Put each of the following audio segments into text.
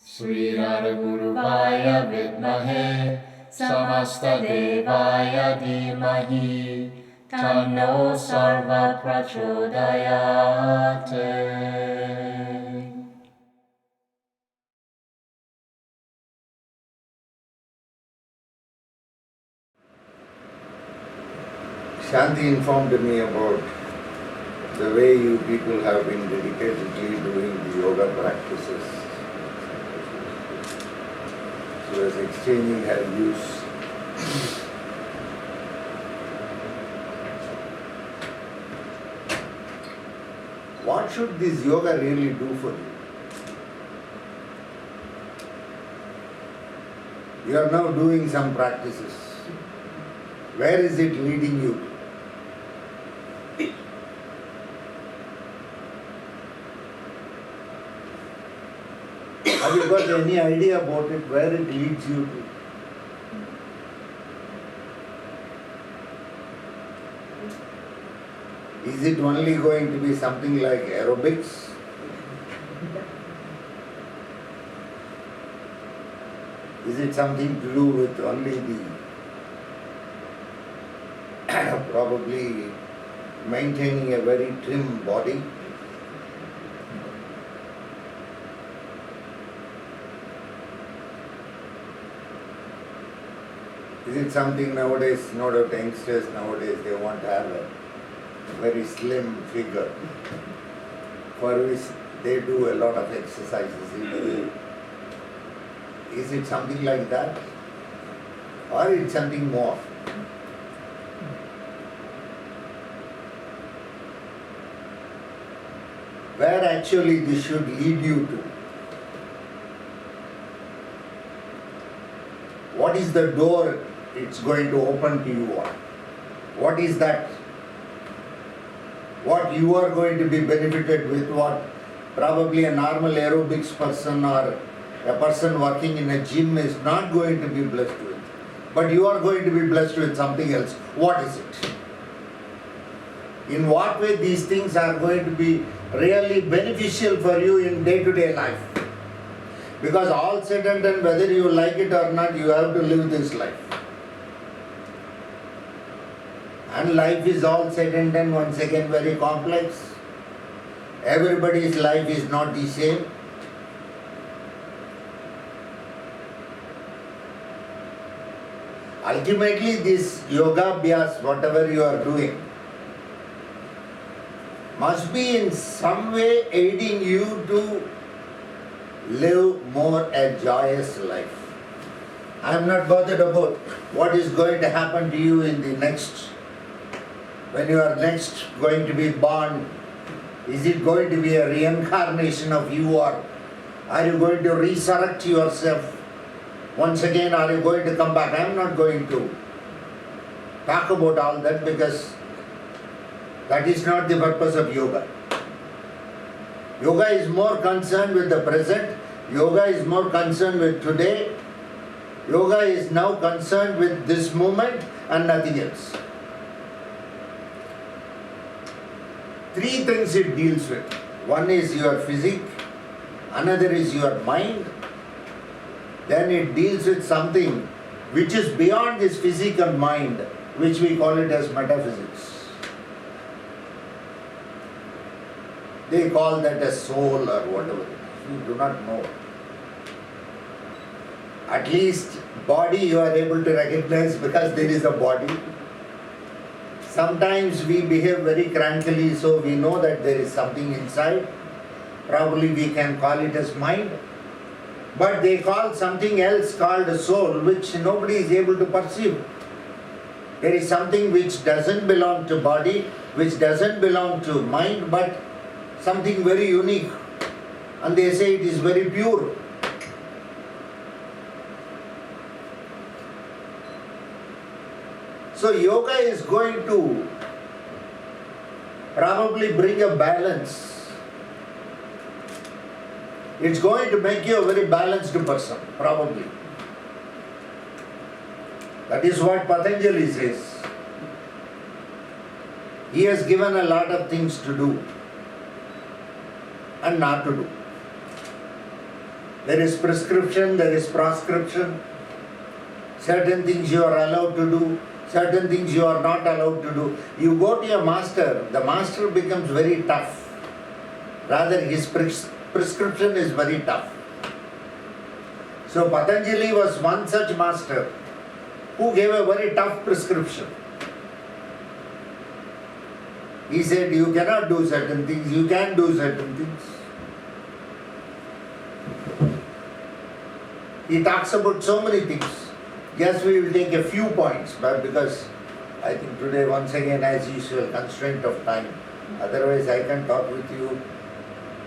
Sridhar Guruvaya vidmahe samastadevaya dhimahi tanno sarva prachodayate. Shanti informed me about the way you people have been dedicatedly doing the yoga practices. She was exchanging her views. What should this yoga really do for you? You are now doing some practices. Where is it leading you? Have you got any idea about it, where it leads you to? Is it only going to be something like aerobics? Is it something to do with only the probably maintaining a very trim body? Is it something nowadays, no doubt youngsters nowadays, they want to have a very slim figure for which they do a lot of exercises in a day. Is it something like that? Or it's something more? Where actually this should lead you to? What is the door it's going to open to you on? What is that? What you are going to be benefited with, what probably a normal aerobics person or a person working in a gym is not going to be blessed with. But you are going to be blessed with something else. What is it? In what way these things are going to be really beneficial for you in day-to-day life? Because all said and done, whether you like it or not, you have to live this life. And life is all said and done, once again, very complex. Everybody's life is not the same. Ultimately, this yoga abhyas, whatever you are doing, must be in some way aiding you to live more a joyous life. I am not bothered about what is going to happen to you in the next, when you are next going to be born. Is it going to be a reincarnation of you, or are you going to resurrect yourself? Once again, are you going to come back? I am not going to talk about all that, because that is not the purpose of yoga. Yoga is more concerned with the present. Yoga is more concerned with today. Yoga is now concerned with this moment and nothing else. Three things it deals with. One is your physique, another is your mind, then it deals with something which is beyond this physique and mind, which we call it as metaphysics. They call that a soul or whatever. You do not know. At least body you are able to recognize because there is a body. Sometimes we behave very crankily, so we know that there is something inside. Probably we can call it as mind. But they call something else called a soul, which nobody is able to perceive. There is something which doesn't belong to body, which doesn't belong to mind, but something very unique. And they say it is very pure. So yoga is going to probably bring a balance. It's going to make you a very balanced person, probably. That is what Patanjali says. He has given a lot of things to do and not to do. There is prescription, there is proscription. Certain things you are allowed to do, certain things you are not allowed to do. You go to your master, the master becomes very tough. Rather, his prescription is very tough. So Patanjali was one such master who gave a very tough prescription. He said, you cannot do certain things, you can do certain things. He talks about so many things. Yes, we will take a few points, but because I think today, once again, as usual, constraint of time. Otherwise, I can talk with you.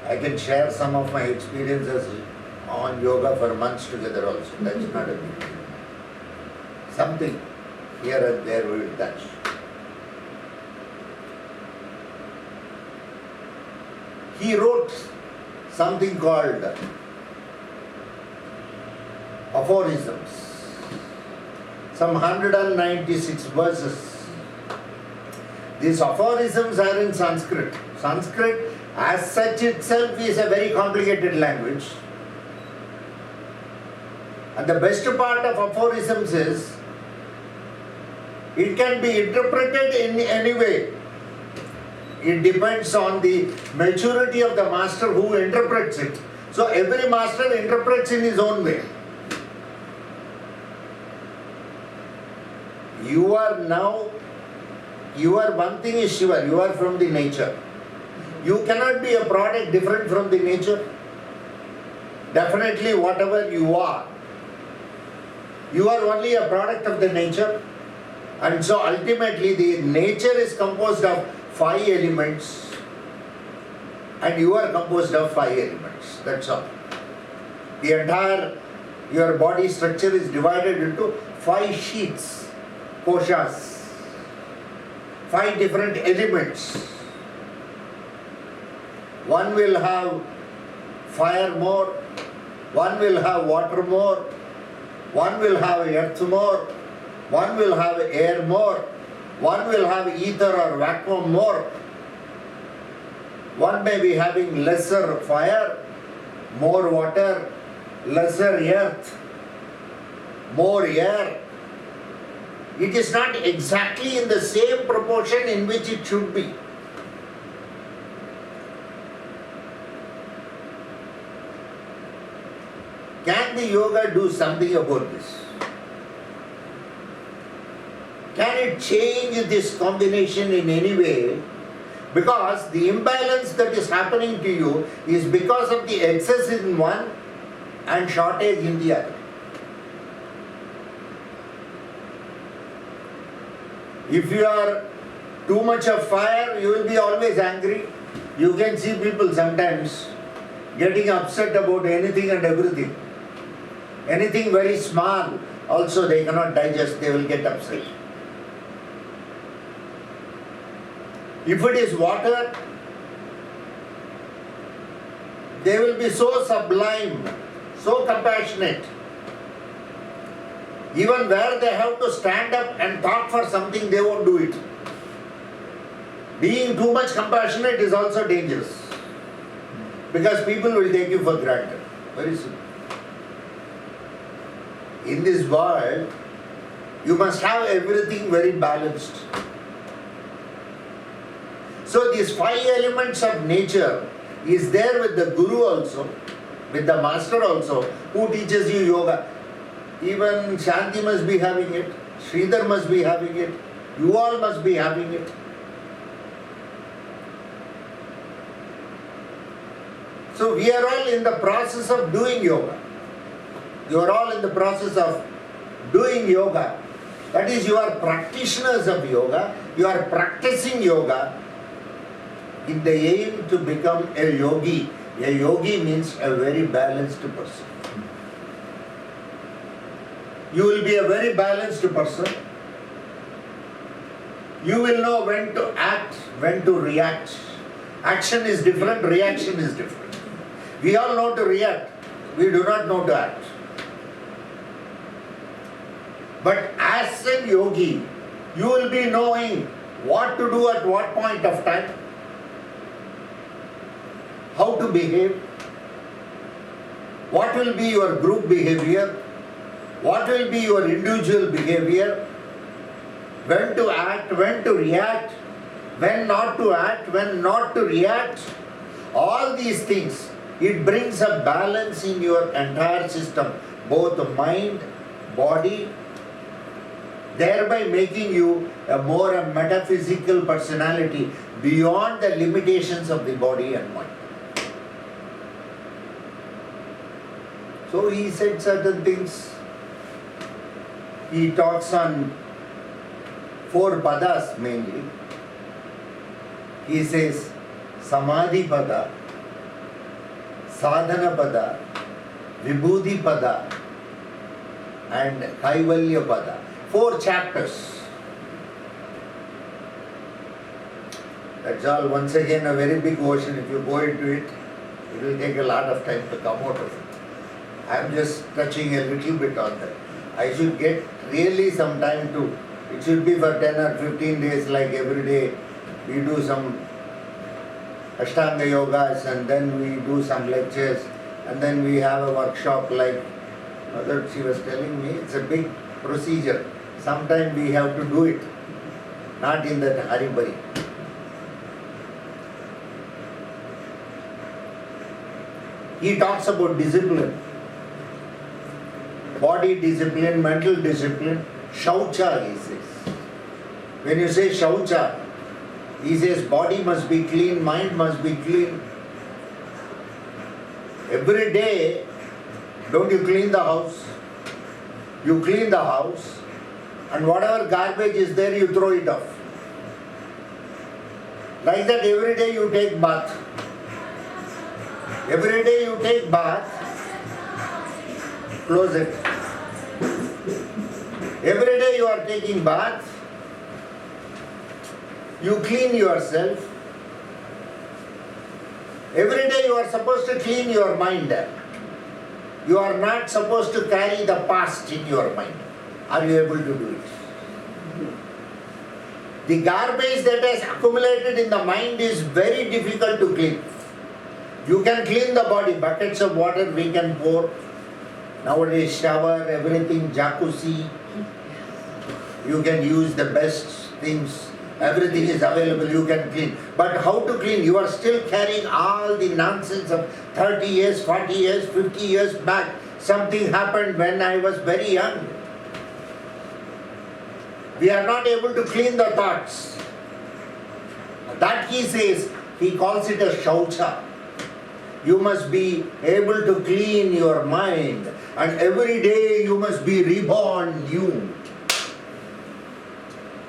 I can share some of my experiences on yoga for months together also. That's not a big deal. Something here and there we will touch. He wrote something called aphorisms. Some 196 verses. These aphorisms are in Sanskrit. Sanskrit as such itself is a very complicated language. And the best part of aphorisms is it can be interpreted in any way. It depends on the maturity of the master who interprets it. So every master interprets in his own way. You are one thing is sure, you are from the nature. You cannot be a product different from the nature. Definitely whatever you are only a product of the nature. And so ultimately the nature is composed of 5 elements and you are composed of 5 elements. That's all. The entire, your body structure is divided into 5 sheets, koshas, 5 different elements. One will have fire more, one will have water more, one will have earth more, one will have air more, one will have ether or vacuum more. One may be having lesser fire, more water, lesser earth, more air. It is not exactly in the same proportion in which it should be. Can the yoga do something about this? Can it change this combination in any way? Because the imbalance that is happening to you is because of the excess in one and shortage in the other. If you are too much of fire, you will be always angry. You can see people sometimes getting upset about anything and everything. Anything very small, also they cannot digest, they will get upset. If it is water, they will be so sublime, so compassionate. Even where they have to stand up and talk for something, they won't do it. Being too much compassionate is also dangerous. Because people will take you for granted. Very simple. In this world, you must have everything very balanced. So these 5 elements of nature is there with the Guru also, with the Master also, who teaches you yoga. Even Shanti must be having it, Sridhar must be having it, you all must be having it. So we are all in the process of doing yoga. You are all in the process of doing yoga. That is, you are practitioners of yoga, you are practicing yoga in the aim to become a yogi. A yogi means a very balanced person. You will be a very balanced person. You will know when to act, when to react. Action is different, reaction is different. We all know to react, we do not know to act. But as a yogi, you will be knowing what to do at what point of time, how to behave. What will be your group behavior? What will be your individual behavior? When to act, when to react, when not to act, when not to react. All these things, it brings a balance in your entire system, both mind, body, thereby making you a more metaphysical personality beyond the limitations of the body and mind. So he said certain things. He talks on 4 padas mainly. He says Samadhi pada, Sadhana pada, Vibhuti pada and Kaivalya pada. 4 chapters. That's all. Once again a very big ocean. If you go into it, it will take a lot of time to come out of it. I am just touching a little bit on that. I should get really some time to, it should be for 10 or 15 days, like every day we do some Ashtanga yogas and then we do some lectures and then we have a workshop like Mother, she was telling me, it's a big procedure. Sometime we have to do it, not in that hurry-burry. He talks about discipline, body discipline, mental discipline, shaucha he says. When you say shaucha, he says body must be clean, mind must be clean. Every day, don't you clean the house? You clean the house and whatever garbage is there you throw it off. Like that every day you take bath. Every day you take bath, close it. Every day you are taking bath, you clean yourself. Every day you are supposed to clean your mind. You are not supposed to carry the past in your mind. Are you able to do it? The garbage that has accumulated in the mind is very difficult to clean. You can clean the body, buckets of water we can pour. Nowadays shower, everything, jacuzzi. You can use the best things. Everything is available, you can clean. But how to clean? You are still carrying all the nonsense of 30 years, 40 years, 50 years back. Something happened when I was very young. We are not able to clean the thoughts. That he says, he calls it a shaucha. You must be able to clean your mind. And every day you must be reborn new.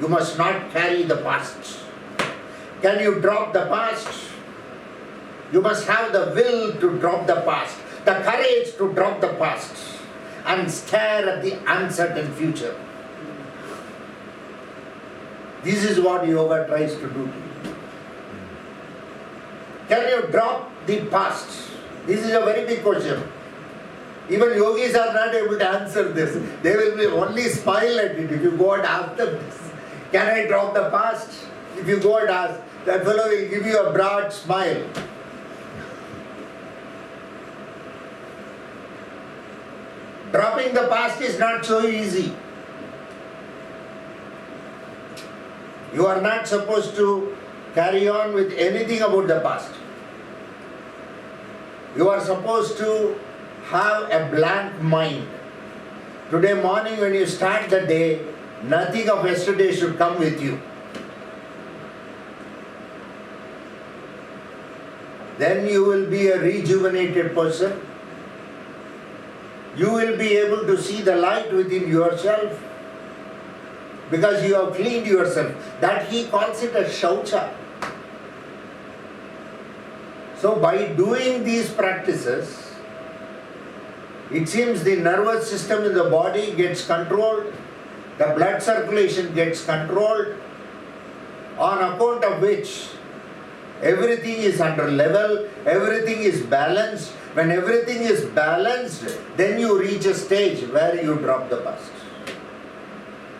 You must not carry the past. Can you drop the past? You must have the will to drop the past, the courage to drop the past and stare at the uncertain future. This is what yoga tries to do to you. Can you drop the past? This is a very big question. Even yogis are not able to answer this. They will be only smile at it if you go and ask them this. Can I drop the past? If you go and ask, that fellow will give you a broad smile. Dropping the past is not so easy. You are not supposed to carry on with anything about the past. You are supposed to have a blank mind. Today morning when you start the day, nothing of yesterday should come with you. Then you will be a rejuvenated person. You will be able to see the light within yourself because you have cleaned yourself. That he calls it a shaucha. So by doing these practices, it seems the nervous system in the body gets controlled, the blood circulation gets controlled, on account of which everything is under level, everything is balanced. When everything is balanced, then you reach a stage where you drop the past.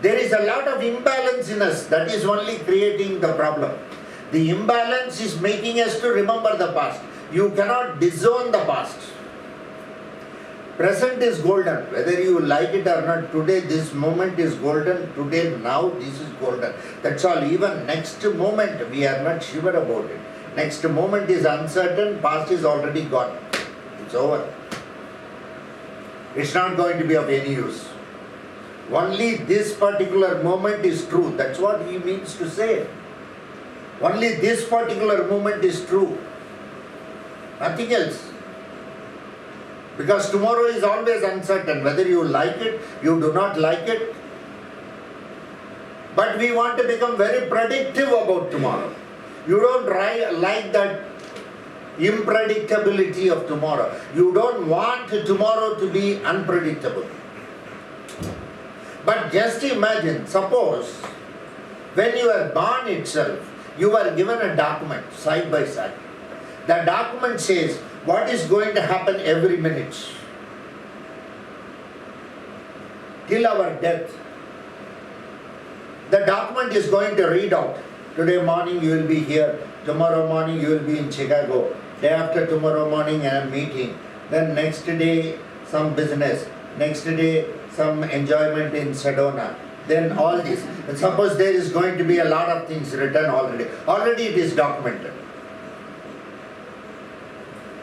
There is a lot of imbalance in us that is only creating the problem. The imbalance is making us to remember the past. You cannot disown the past. Present is golden. Whether you like it or not, today this moment is golden. Today, now, this is golden. That's all. Even next moment, we are not sure about it. Next moment is uncertain. Past is already gone. It's over. It's not going to be of any use. Only this particular moment is true. That's what he means to say. Only this particular moment is true. Nothing else. Because tomorrow is always uncertain, whether you like it, you do not like it. But we want to become very predictive about tomorrow. You don't like that unpredictability of tomorrow. You don't want tomorrow to be unpredictable. But just imagine, suppose, when you are born itself, you are given a document side by side. The document says what is going to happen every minute till our death. The document is going to read out. Today morning you will be here. Tomorrow morning you will be in Chicago. Day after tomorrow morning a meeting. Then next day some business. Next day some enjoyment in Sedona. Then all this. And suppose there is going to be a lot of things written already. Already it is documented.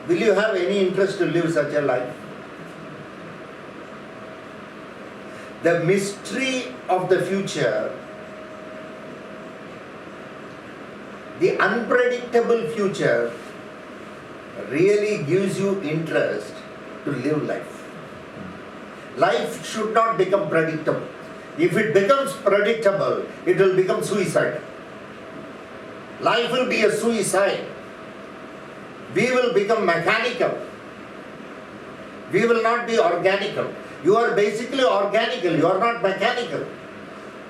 Will you have any interest to live such a life? The mystery of the future, the unpredictable future, really gives you interest to live life. Life should not become predictable. If it becomes predictable, it will become suicide. Life will be a suicide. We will become mechanical. We will not be organical. You are basically organical, you are not mechanical.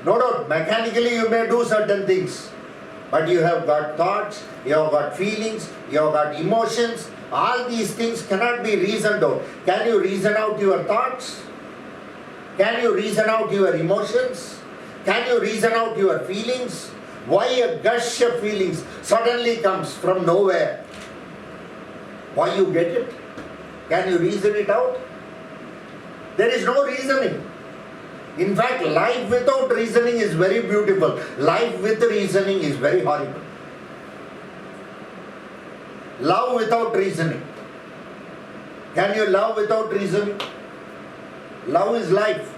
No doubt, mechanically you may do certain things. But you have got thoughts, you have got feelings, you have got emotions. All these things cannot be reasoned out. Can you reason out your thoughts? Can you reason out your emotions? Can you reason out your feelings? Why a gush of feelings suddenly comes from nowhere? Why you get it? Can you reason it out? There is no reasoning. In fact, life without reasoning is very beautiful. Life with reasoning is very horrible. Love without reasoning. Can you love without reasoning? Love is life.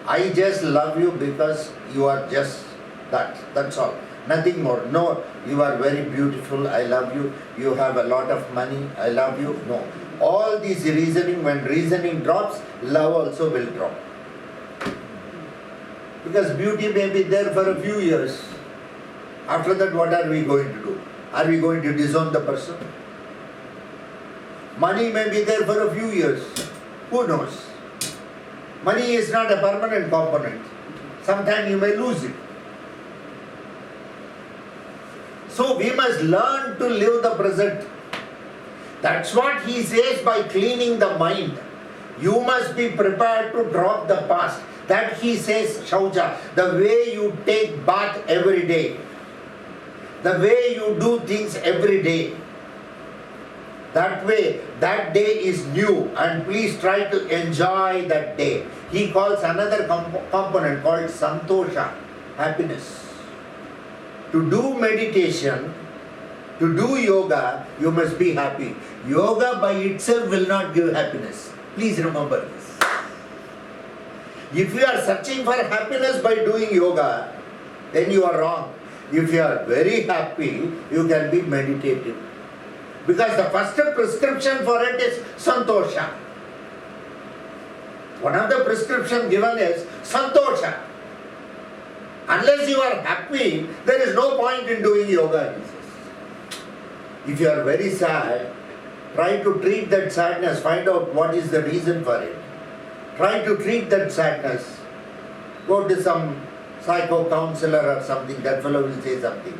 I just love you because you are just that. That's all. Nothing more. No, you are very beautiful. I love you. You have a lot of money. I love you. No. All these reasoning, when reasoning drops, love also will drop. Because beauty may be there for a few years. After that, what are we going to do? Are we going to disown the person? Money may be there for a few years. Who knows? Money is not a permanent component. Sometime you may lose it. So we must learn to live the present. That's what he says by cleaning the mind. You must be prepared to drop the past. That he says, Shaucha, the way you take bath every day, the way you do things every day, that way, that day is new, and please try to enjoy that day. He calls another component called Santosha, happiness. To do meditation, to do yoga, you must be happy. Yoga by itself will not give happiness. Please remember this. If you are searching for happiness by doing yoga, then you are wrong. If you are very happy, you can be meditative. Because the first prescription for it is Santosha. One of the prescriptions given is Santosha. Unless you are happy, there is no point in doing yoga. If you are very sad, try to treat that sadness, find out what is the reason for it. Try to treat that sadness. Go to some psycho counselor or something, that fellow will say something.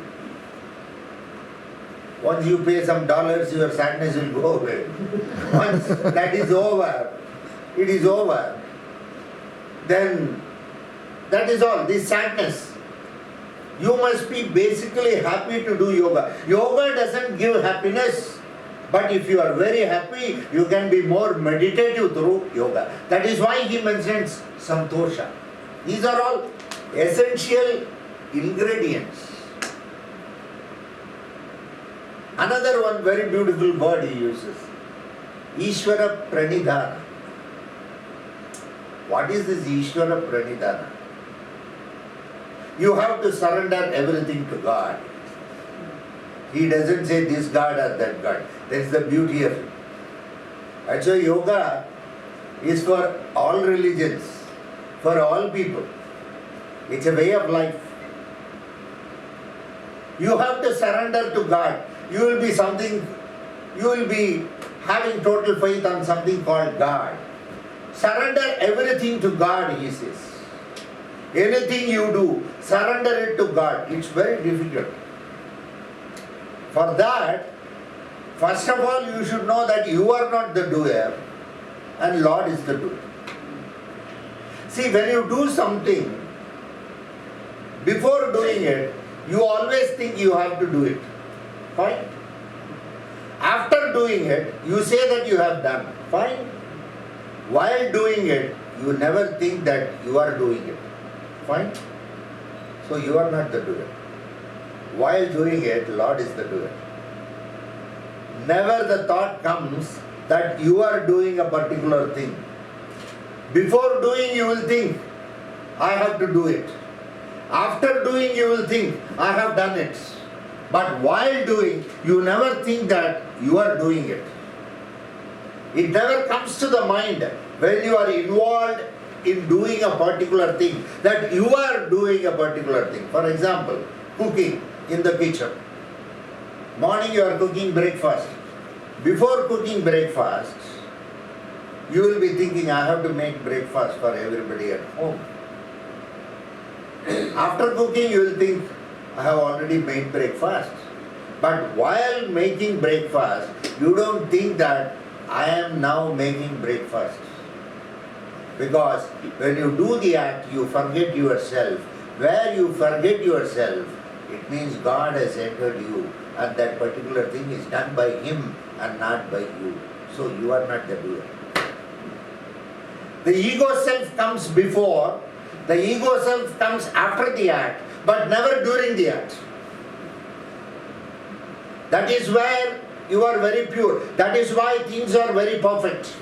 Once you pay some dollars, your sadness will go away. Once that is over, it is over. Then that is all, this sadness. You must be basically happy to do yoga. Yoga doesn't give happiness, But if you are very happy, you can be more meditative through yoga. That is why he mentions santosha. These are all essential ingredients. Another one very beautiful word he uses, Ishvara Pranidhana. What is this Ishvara Pranidhana? You have to surrender everything to God. He doesn't say this God or that God. That's the beauty of it. Actually, yoga is for all religions, for all people. It's a way of life. You have to surrender to God. You will be having total faith on something called God. Surrender everything to God, he says. Anything you do, surrender it to God. It's very difficult. For that, first of all, you should know that you are not the doer and Lord is the doer. See, when you do something, before doing it, you always think you have to do it. Fine. After doing it, you say that you have done. Fine. While doing it, you never think that you are doing it. Fine. So you are not the doer. While doing it, Lord is the doer. Never the thought comes that you are doing a particular thing. Before doing, you will think, I have to do it. After doing, you will think, I have done it. But while doing, you never think that you are doing it. It never comes to the mind when you are involved in doing a particular thing, that you are doing a particular thing. For example, cooking in the kitchen. Morning you are cooking breakfast. Before cooking breakfast, you will be thinking, I have to make breakfast for everybody at home. After cooking, you will think, I have already made breakfast. But while making breakfast, you don't think that I am now making breakfast. Because when you do the act, you forget yourself. Where you forget yourself, it means God has entered you, and that particular thing is done by Him and not by you. So you are not the doer. The ego self comes before, the ego self comes after the act, but never during the act. That is where you are very pure. That is why things are very perfect.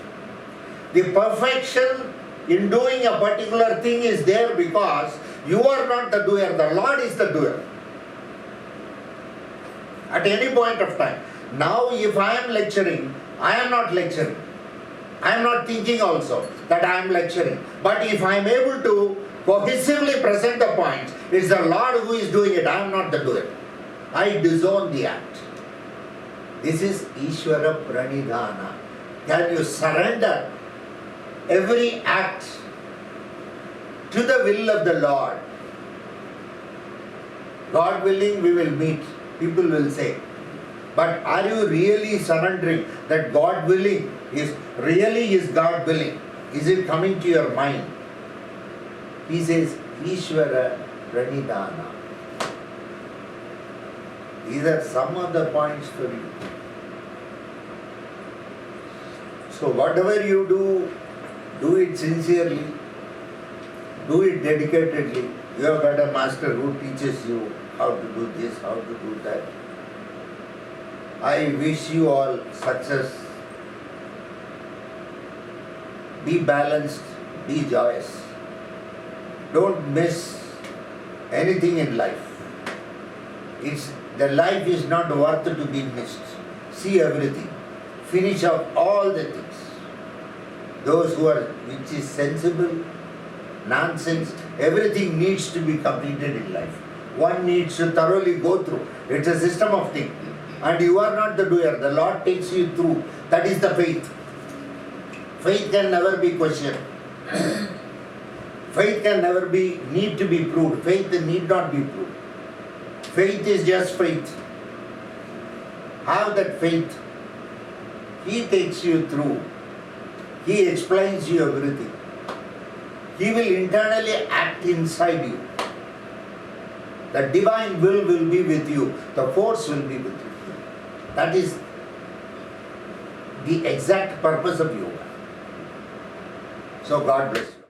The perfection in doing a particular thing is there because you are not the doer, the Lord is the doer. At any point of time. Now if I am lecturing, I am not lecturing. I am not thinking also that I am lecturing. But if I am able to cohesively present the points, it's the Lord who is doing it, I am not the doer. I disown the act. This is Ishvara Pranidhana. Can you surrender every act to the will of the Lord? God willing, we will meet. People will say. But are you really surrendering that God willing is really is God willing? Is it coming to your mind? He says, Ishvara Pranidhana. These are some of the points for you. So whatever you do it sincerely, do it dedicatedly. You have got a master who teaches you how to do this, how to do that. I wish you all success. Be balanced, be joyous. Don't miss anything in life. The life is not worth to be missed. See everything. Finish up all the things. Those which is sensible, nonsense, everything needs to be completed in life. One needs to thoroughly go through. It's a system of things. And you are not the doer. The Lord takes you through. That is the faith. Faith can never be questioned. Faith can never need to be proved. Faith need not be proved. Faith is just faith. Have that faith. He takes you through. He explains you everything. He will internally act inside you. The divine will be with you. The force will be with you. That is the exact purpose of yoga. So God bless you.